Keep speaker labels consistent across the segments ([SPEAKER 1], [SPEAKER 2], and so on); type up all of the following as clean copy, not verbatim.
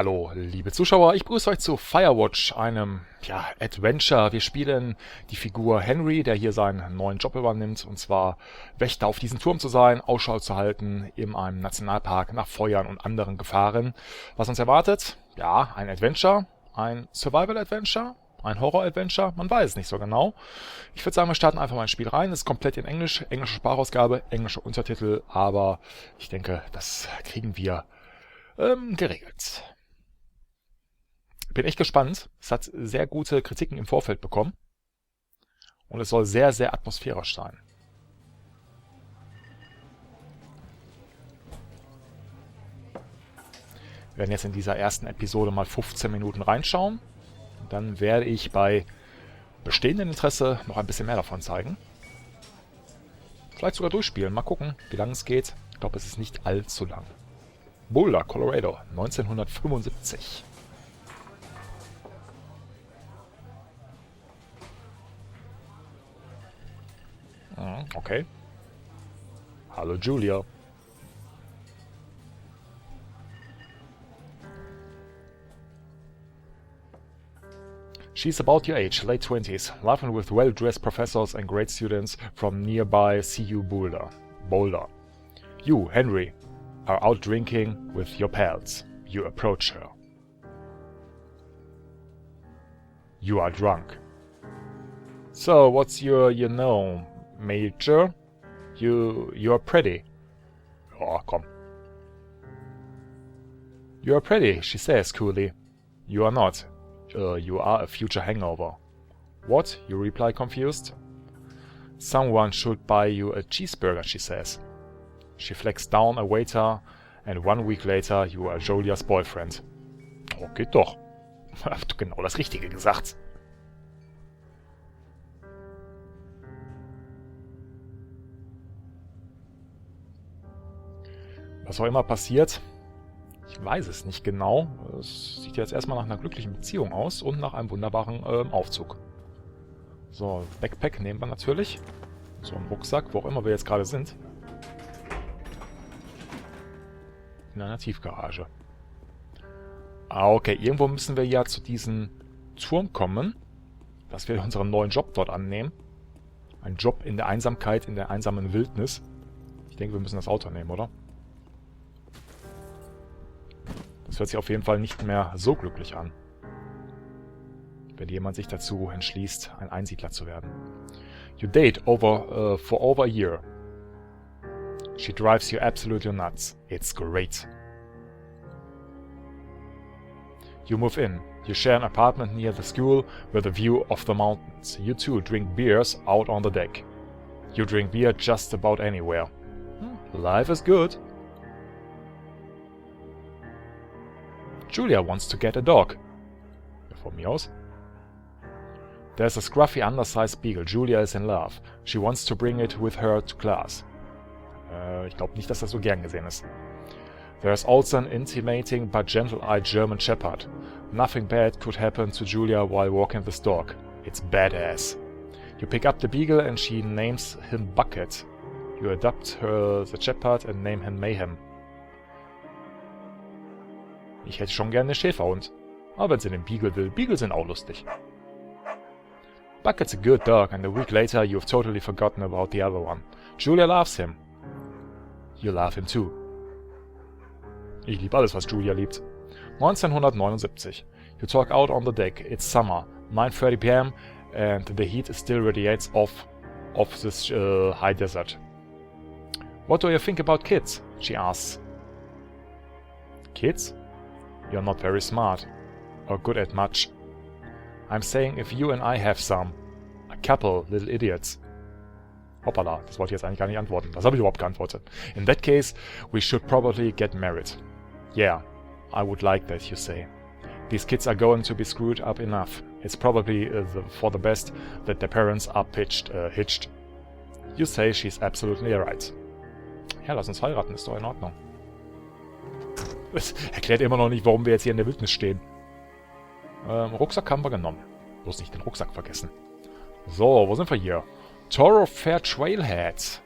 [SPEAKER 1] Hallo, liebe Zuschauer, ich begrüße euch zu Firewatch, einem Adventure. Wir spielen die Figur Henry, der hier seinen neuen Job übernimmt, und zwar Wächter auf diesem Turm zu sein, Ausschau zu halten in einem Nationalpark nach Feuern und anderen Gefahren. Was uns erwartet? Ja, ein Adventure, ein Survival-Adventure, ein Horror-Adventure, man weiß es nicht so genau. Ich würde sagen, wir starten einfach mal ins Spiel rein. Es ist komplett in Englisch, englische Sprachausgabe, englische Untertitel, aber ich denke, das kriegen wir geregelt. Bin echt gespannt. Es hat sehr gute Kritiken im Vorfeld bekommen. Und es soll sehr, sehr atmosphärisch sein. Wir werden jetzt in dieser ersten Episode mal 15 Minuten reinschauen. Und dann werde ich bei bestehendem Interesse noch ein bisschen mehr davon zeigen. Vielleicht sogar durchspielen. Mal gucken, wie lange es geht. Ich glaube, es ist nicht allzu lang. Boulder, Colorado, 1975. Okay. Hallo Julia. She's about your age, late 20s, laughing with well-dressed professors and great students from nearby CU Boulder. You, Henry, are out drinking with your pals. You approach her. You are drunk. So, what's your, Major? You're pretty. Oh, komm. You're pretty, she says coolly. You are not. You are a future hangover. What? You reply confused. Someone should buy you a cheeseburger, she says. She flags down a waiter, and 1 week later you are Julias boyfriend. Oh, geht doch. Hast du genau das Richtige gesagt. Was auch immer passiert, ich weiß es nicht genau. Es sieht jetzt erstmal nach einer glücklichen Beziehung aus und nach einem wunderbaren Aufzug. So, Backpack nehmen wir natürlich. So ein Rucksack, wo auch immer wir jetzt gerade sind. In einer Tiefgarage. Okay, irgendwo müssen wir ja zu diesem Turm kommen, dass wir unseren neuen Job dort annehmen. Ein Job in der Einsamkeit, in der einsamen Wildnis. Ich denke, wir müssen das Auto nehmen, oder? Das hört sich auf jeden Fall nicht mehr so glücklich an, wenn jemand sich dazu entschließt, ein Einsiedler zu werden. You date for over a year. She drives you absolutely nuts. It's great. You move in. You share an apartment near the school with a view of the mountains. You two drink beers out on the deck. You drink beer just about anywhere. Life is good. Julia wants to get a dog. Von mir aus. There's a scruffy undersized beagle. Julia is in love. She wants to bring it with her to class. Ich glaube nicht, dass das so gern gesehen ist. There's also an intimating but gentle-eyed German shepherd. Nothing bad could happen to Julia while walking this dog. It's badass. You pick up the beagle and she names him Bucket. You adopt the shepherd and name him Mayhem. Ich hätte schon gerne einen Schäferhund. Aber wenn sie den Beagle will, Beagle sind auch lustig. Bucket's a good dog, and a week later you've totally forgotten about the other one. Julia loves him. You love him too. Ich liebe alles, was Julia liebt. 1979. You talk out on the deck. It's summer. 9:30 p.m. and the heat still radiates off this high desert. What do you think about kids? She asks. Kids? You're not very smart. Or good at much. I'm saying if you and I have some. A couple little idiots. Hoppala, das wollte ich jetzt eigentlich gar nicht antworten. Das habe ich überhaupt geantwortet. In that case, we should probably get married. Yeah, I would like that, you say. These kids are going to be screwed up enough. It's probably for the best that their parents are hitched. You say she's absolutely right. Ja, lass uns heiraten, ist doch in Ordnung. Das erklärt immer noch nicht, warum wir jetzt hier in der Wildnis stehen. Rucksack haben wir genommen. Bloß nicht den Rucksack vergessen. So, wo sind wir hier? Thoroughfare Trailhead.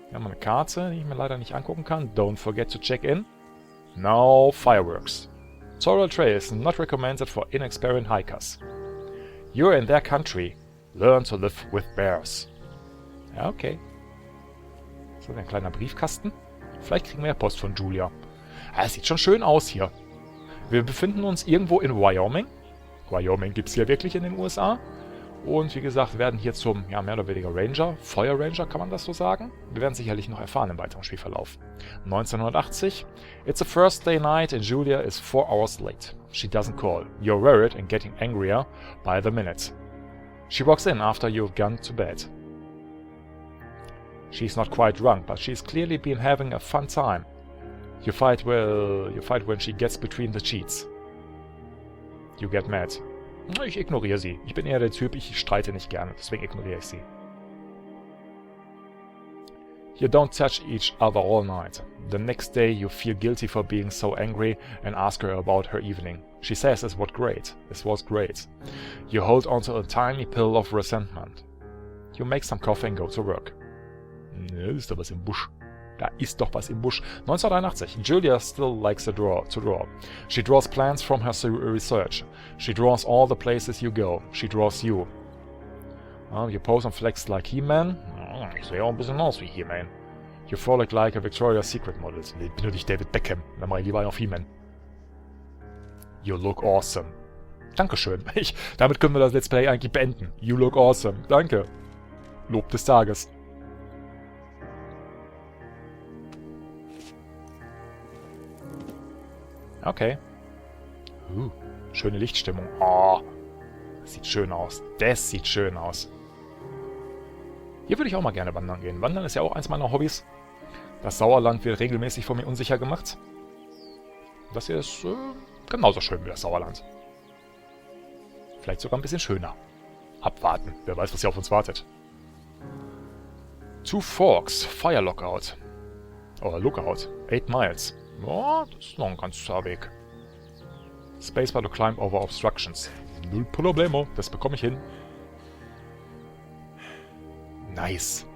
[SPEAKER 1] Wir haben eine Karte, die ich mir leider nicht angucken kann. Don't forget to check in. Now fireworks. Sorrel Trail is not recommended for inexperienced hikers. You're in their country. Learn to live with bears. Ja, okay. So, ein kleiner Briefkasten. Vielleicht kriegen wir ja Post von Julia. Ja, es sieht schon schön aus hier. Wir befinden uns irgendwo in Wyoming. Wyoming gibt es hier wirklich in den USA. Und wie gesagt, werden hier zum, ja, mehr oder weniger Ranger, Feuerranger kann man das so sagen. Wir werden sicherlich noch erfahren im weiteren Spielverlauf. 1980. It's a Thursday night and Julia is 4 hours late. She doesn't call. You're worried and getting angrier by the minute. She walks in after you've gone to bed. She's not quite drunk, but she's clearly been having a fun time. You fight when she gets between the sheets. You get mad. Ich ignoriere sie. Ich bin eher der Typ, ich streite nicht gerne, deswegen ignoriere ich sie. You don't touch each other all night. The next day you feel guilty for being so angry and ask her about her evening. She says it was great. You hold onto a tiny pill of resentment. You make some coffee and go to work. Da ist doch was im Busch. Da ist doch was im Busch. 1981. Julia still likes to draw. She draws plans from her research. She draws all the places you go. She draws you. You pose and flex like He-Man. Ich sehe auch ein bisschen aus wie He-Man. You frolic like a Victoria's Secret Model. Ich bin nur nicht David Beckham. Dann mache ich lieber auf He-Man. You look awesome. Dankeschön. Damit können wir das Let's Play eigentlich beenden. You look awesome. Danke. Lob des Tages. Okay. Schöne Lichtstimmung. Oh, das sieht schön aus. Das sieht schön aus. Hier würde ich auch mal gerne wandern gehen. Wandern ist ja auch eins meiner Hobbys. Das Sauerland wird regelmäßig von mir unsicher gemacht. Das hier ist genauso schön wie das Sauerland. Vielleicht sogar ein bisschen schöner. Abwarten. Wer weiß, was hier auf uns wartet. Two Forks. Fire Lookout. Oder Lookout. 8 miles. Ja, das ist noch ein ganzer Weg. Spacebar to climb over obstructions. Null Problemo, das bekomme ich hin. Nice.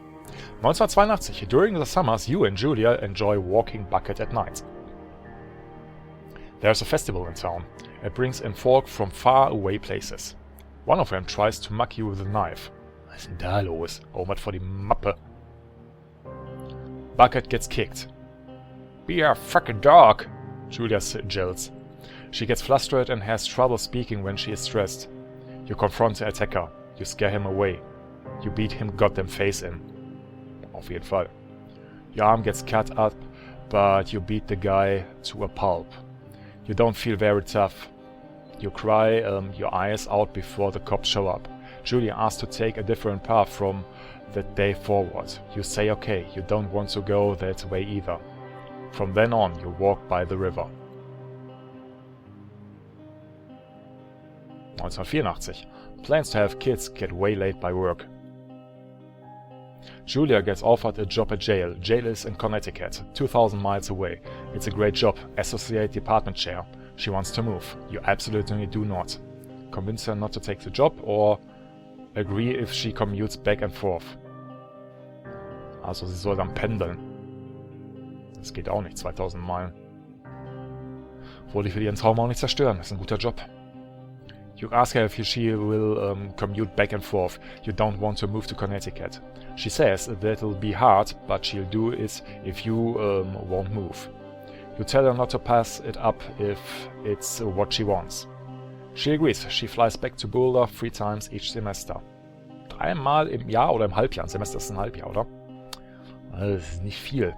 [SPEAKER 1] 1982. During the summers, you and Julia enjoy walking Bucket at night. There's a festival in town. It brings in folk from far away places. One of them tries to mug you with a knife. Was ist denn da los? Oh, was vor die Mappe. Bucket gets kicked. Be a fucking dog, Julia yells. She gets flustered and has trouble speaking when she is stressed. You confront the attacker. You scare him away. You beat him goddamn face in. Auf jeden Fall. Your arm gets cut up, but you beat the guy to a pulp. You don't feel very tough. You cry your eyes out before the cops show up. Julia asks to take a different path from that day forward. You say okay, you don't want to go that way either. From then on, you walk by the river. 1984. Plans to have kids get waylaid by work. Julia gets offered a job at jail. Jail is in Connecticut, 2,000 miles away. It's a great job, associate department chair. She wants to move. You absolutely do not. Convince her not to take the job or agree if she commutes back and forth. Also sie soll dann pendeln. Das geht auch nicht, 2000 Meilen. Obwohl ich will ihren Traum auch nicht zerstören. Das ist ein guter Job. You ask her if she will commute back and forth. You don't want to move to Connecticut. She says that'll be hard, but she'll do it if you won't move. You tell her not to pass it up if it's what she wants. She agrees. She flies back to Boulder 3 times each semester. 3 Mal im Jahr oder im Halbjahr. Ein Semester ist ein Halbjahr, oder? Das ist nicht viel.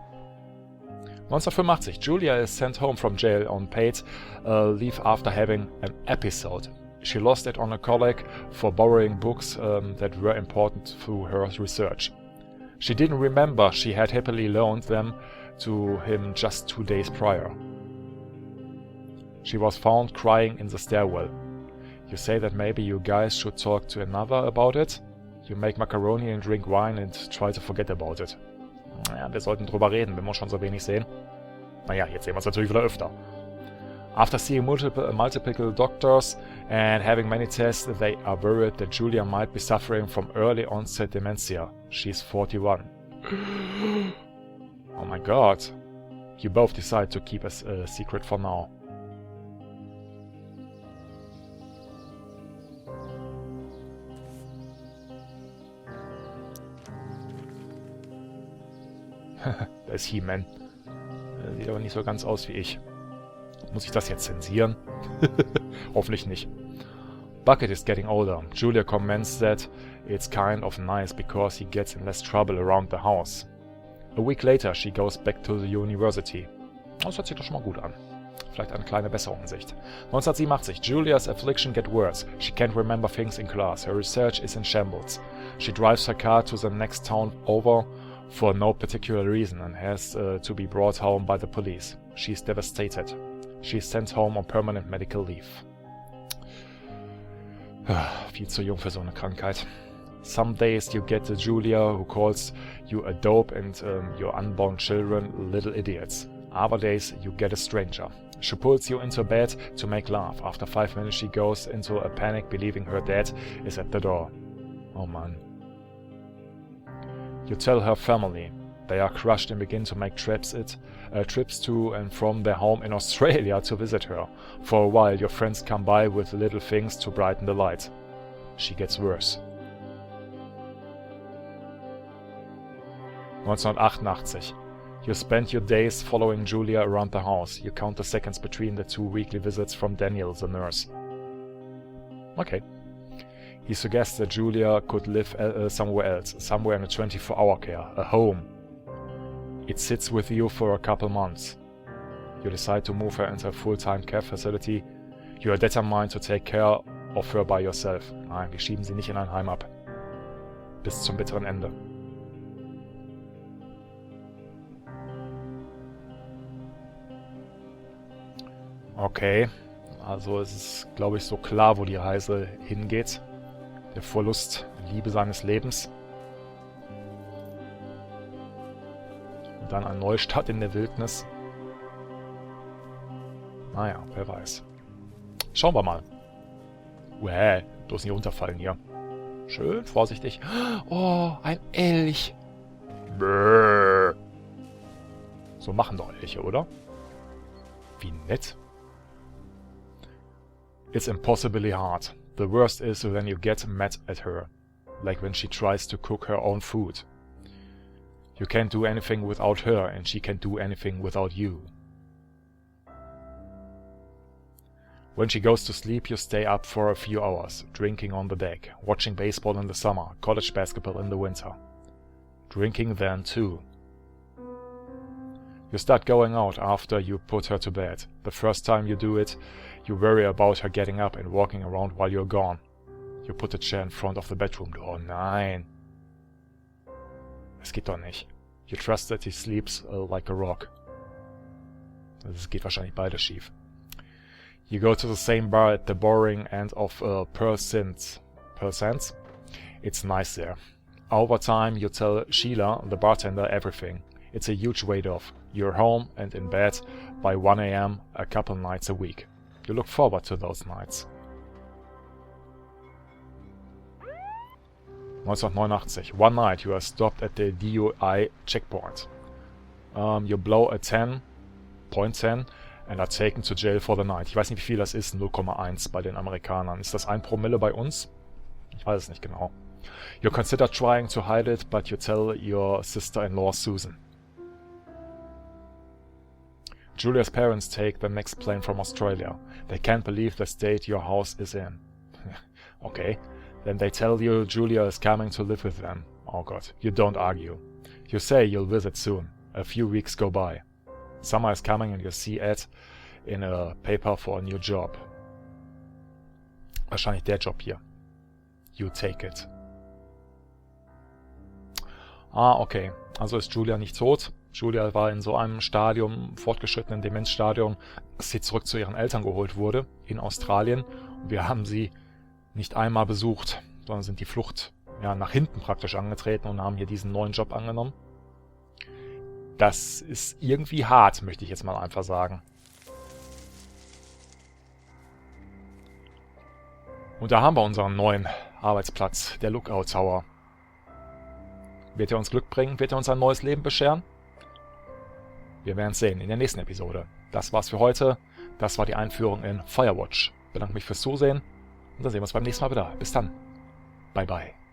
[SPEAKER 1] 1985. Julia is sent home from jail on paid leave after having an episode. She lost it on a colleague for borrowing books that were important through her research. She didn't remember she had happily loaned them to him just 2 days prior. She was found crying in the stairwell. You say that maybe you guys should talk to another about it. You make macaroni and drink wine and try to forget about it. Naja, wir sollten drüber reden, wenn wir schon so wenig sehen. Naja, jetzt sehen wir es natürlich wieder öfter. After seeing multiple doctors and having many tests, they are worried that Julia might be suffering from early onset dementia. She's 41. Oh my god. You both decide to keep a secret for now. Da ist He-Man. Sieht aber nicht so ganz aus wie ich. Muss ich das jetzt zensieren? Hoffentlich nicht. Bucket is getting older. Julia comments that it's kind of nice because he gets in less trouble around the house. A week later she goes back to the university. Das hört sich doch schon mal gut an. Vielleicht eine kleine Besserung in Sicht. 1987. Julia's affliction gets worse. She can't remember things in class. Her research is in shambles. She drives her car to the next town over for no particular reason and has to be brought home by the police. She's devastated. She's sent home on permanent medical leave. Viel zu jung für so eine Krankheit. Some days you get a Julia who calls you a dope and your unborn children little idiots. Other days you get a stranger. She pulls you into bed to make love. After 5 minutes she goes into a panic believing her dad is at the door. Oh man. You tell her family. They are crushed and begin to make trips to and from their home in Australia to visit her. For a while your friends come by with little things to brighten the light. She gets worse. 1988. You spend your days following Julia around the house. You count the seconds between the 2 weekly visits from Daniel, the nurse. Okay. He suggests that Julia could live somewhere else, somewhere in a 24-hour care, a home. It sits with you for a couple months. You decide to move her into a full-time care facility. You are determined to take care of her by yourself. Nein, wir schieben sie nicht in ein Heim ab. Bis zum bitteren Ende. Okay, also es ist, glaube ich, so klar, wo die Reise hingeht. Der Verlust, Liebe seines Lebens. Und dann ein Neustart in der Wildnis. Naja, wer weiß. Schauen wir mal. Bloß nicht runterfallen hier. Schön vorsichtig. Oh, ein Elch. Brrr. So machen doch Elche, oder? Wie nett. It's impossibly hard. The worst is when you get mad at her. Like when she tries to cook her own food. You can't do anything without her and she can't do anything without you. When she goes to sleep you stay up for a few hours, drinking on the deck, watching baseball in the summer, college basketball in the winter. Drinking then too. You start going out after you put her to bed. The first time you do it, you worry about her getting up and walking around while you're gone. You put a chair in front of the bedroom door. Nein. Es geht doch nicht. You trust that he sleeps like a rock. Es geht wahrscheinlich beides schief. You go to the same bar at the boring end of Pearl Sands. It's nice there. Over time you tell Sheila, the bartender, everything. It's a huge weight off. You're home and in bed by 1 a.m. a couple nights a week. You look forward to those nights. 1989. One night you are stopped at the DUI checkpoint. You blow a 10.10 and are taken to jail for the night. Ich weiß nicht, wie viel das ist. 0,1 bei den Amerikanern. Ist das 1 Promille bei uns? Ich weiß es nicht genau. You consider trying to hide it, but you tell your sister-in-law Susan. Julia's parents take the next plane from Australia. They can't believe the state your house is in. Okay. Then they tell you Julia is coming to live with them. Oh god. You don't argue. You say you'll visit soon. A few weeks go by. Summer is coming and you see ad in a paper for a new job. Wahrscheinlich der Job hier. You take it. Ah, okay. Also ist Julia nicht tot. Julia war in so einem Stadium, fortgeschrittenen Demenzstadium, dass sie zurück zu ihren Eltern geholt wurde in Australien. Und wir haben sie nicht einmal besucht, sondern sind die Flucht nach hinten praktisch angetreten und haben hier diesen neuen Job angenommen. Das ist irgendwie hart, möchte ich jetzt mal einfach sagen. Und da haben wir unseren neuen Arbeitsplatz, der Lookout Tower. Wird er uns Glück bringen? Wird er uns ein neues Leben bescheren? Wir werden es sehen in der nächsten Episode. Das war's für heute. Das war die Einführung in Firewatch. Ich bedanke mich fürs Zusehen und dann sehen wir uns beim nächsten Mal wieder. Bis dann. Bye bye.